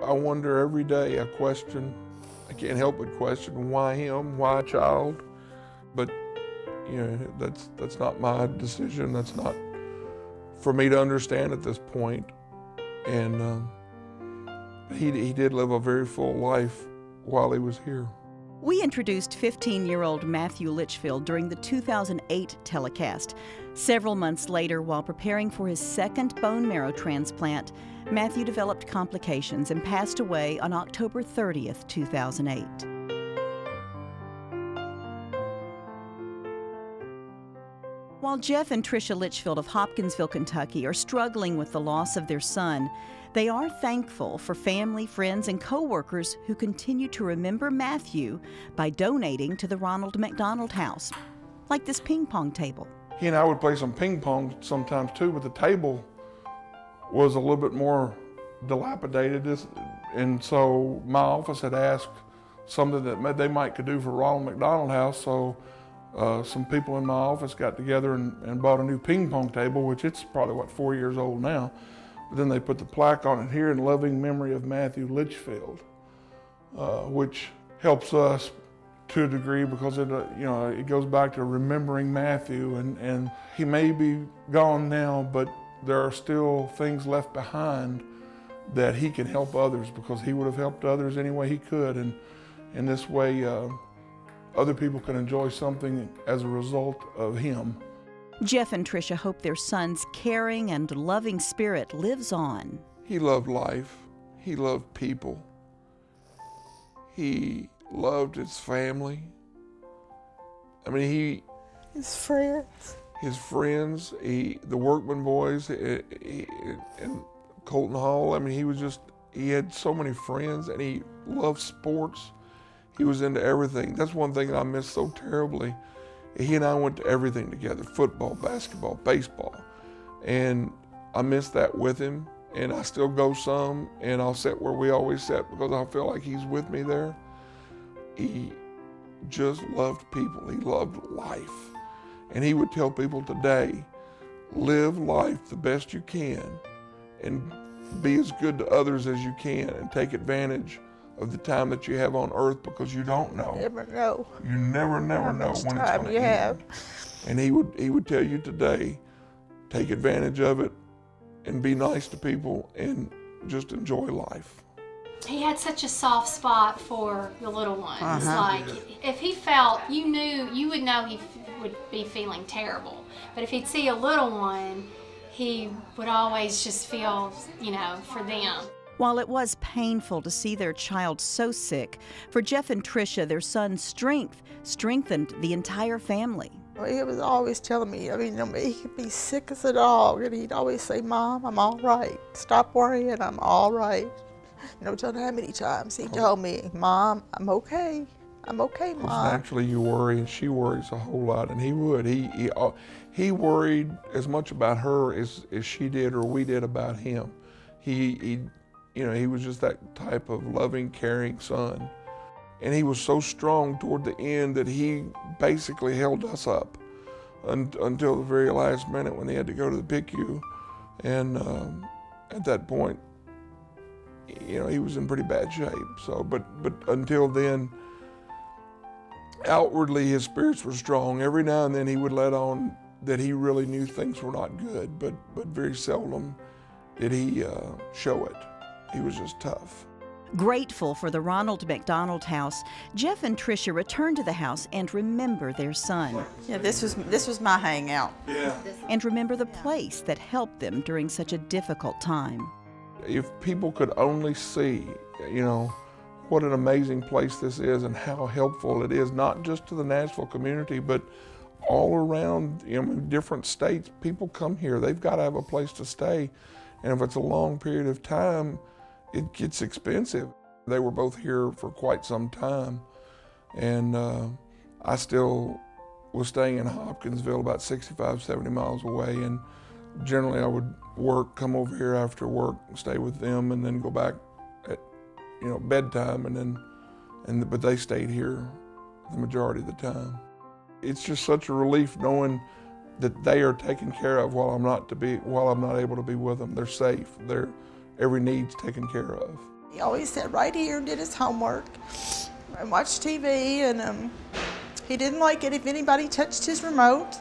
I wonder every day, I can't help but question, why him, why a child? But, you know, that's not my decision. That's not for me to understand at this point. And he did live a very full life while he was here. We introduced 15-year-old Matthew Litchfield during the 2008 telecast. Several months later, while preparing for his second bone marrow transplant, Matthew developed complications and passed away on October 30th, 2008. While Jeff and Tricia Litchfield of Hopkinsville, Kentucky are struggling with the loss of their son, they are thankful for family, friends, and co-workers who continue to remember Matthew by donating to the Ronald McDonald House, like this ping pong table. He and I would play some ping pong sometimes too, but the table was a little bit more dilapidated. And so my office had asked something that they might could do for Ronald McDonald House. So some people in my office got together and bought a new ping pong table, which it's probably, 4 years old now. But then they put the plaque on it here in loving memory of Matthew Litchfield, which helps us to a degree because it goes back to remembering Matthew, and he may be gone now, but there are still things left behind that he can help others, because he would have helped others any way he could, and in this way other people can enjoy something as a result of him. Jeff and Tricia hope their son's caring and loving spirit lives on. He loved life. He loved people. He loved his family. I mean, his friends. His friends, the Workman boys, and Colton Hall. I mean, he had so many friends, and he loved sports. He was into everything. That's one thing that I miss so terribly. He and I went to everything together, football, basketball, baseball. And I miss that with him, and I still go some, and I'll sit where we always sat because I feel like he's with me there. He just loved people. He loved life. And he would tell people today, live life the best you can and be as good to others as you can, and take advantage of the time that you have on earth, because you don't know. You never know. You never know when it's going to end. Have. And he would tell you today, take advantage of it and be nice to people and just enjoy life. He had such a soft spot for the little ones. Like, if he felt, you would know he would be feeling terrible. But if he'd see a little one, he would always just feel, for them. While it was painful to see their child so sick, for Jeff and Tricia, their son's strength strengthened the entire family. He was always telling me, he could be sick as a dog, and he'd always say, "Mom, I'm all right. Stop worrying, I'm all right." No telling how many times he told me, "Mom, I'm okay. I'm okay, Mom." Naturally, you worry, and she worries a whole lot, and he would. He worried as much about her as she did or we did about him. He was just that type of loving, caring son. And he was so strong toward the end that he basically held us up until the very last minute when they had to go to the PICU. And at that point, he was in pretty bad shape. So, but until then, outwardly his spirits were strong. Every now and then he would let on that he really knew things were not good, but very seldom did he show it. He was just tough. Grateful for the Ronald McDonald House, Jeff and Tricia returned to the house and remember their son. Yeah, this was my hangout. Yeah. And remember the place that helped them during such a difficult time. If people could only see, what an amazing place this is and how helpful it is, not just to the Nashville community, but all around, different states. People come here, they've got to have a place to stay. And if it's a long period of time, it gets expensive. They were both here for quite some time, and I still was staying in Hopkinsville, about 65, 70 miles away, and generally I would come over here after work, stay with them, and then go back at bedtime, but they stayed here the majority of the time. It's just such a relief knowing that they are taken care of while I'm not able to be with them. They're safe. Every need's taken care of. He always sat right here and did his homework and watched TV, and he didn't like it if anybody touched his remote.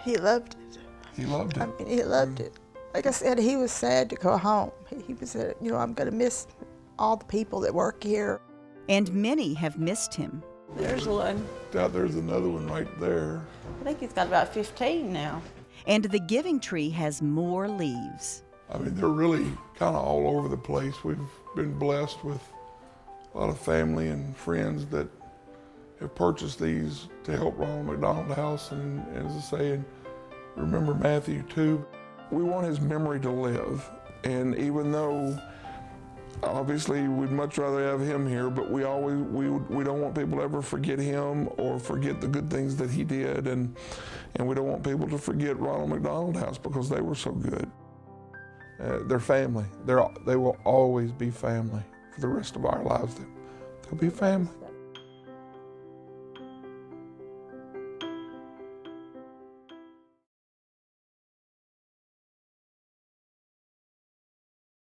He loved it. He loved it. I mean, he loved it. Like I said, he was sad to go home. He was, you know, I'm going to miss all the people that work here. And many have missed him. There's one. There's another one right there. I think he's got about 15 now. And the giving tree has more leaves. I mean, they're really kind of all over the place. We've been blessed with a lot of family and friends that have purchased these to help Ronald McDonald House, and as I say, and remember Matthew too. We want his memory to live, and even though obviously we'd much rather have him here, but we don't want people to ever forget him or forget the good things that he did, and we don't want people to forget Ronald McDonald House because they were so good. They're family. They will always be family for the rest of our lives. They'll be family.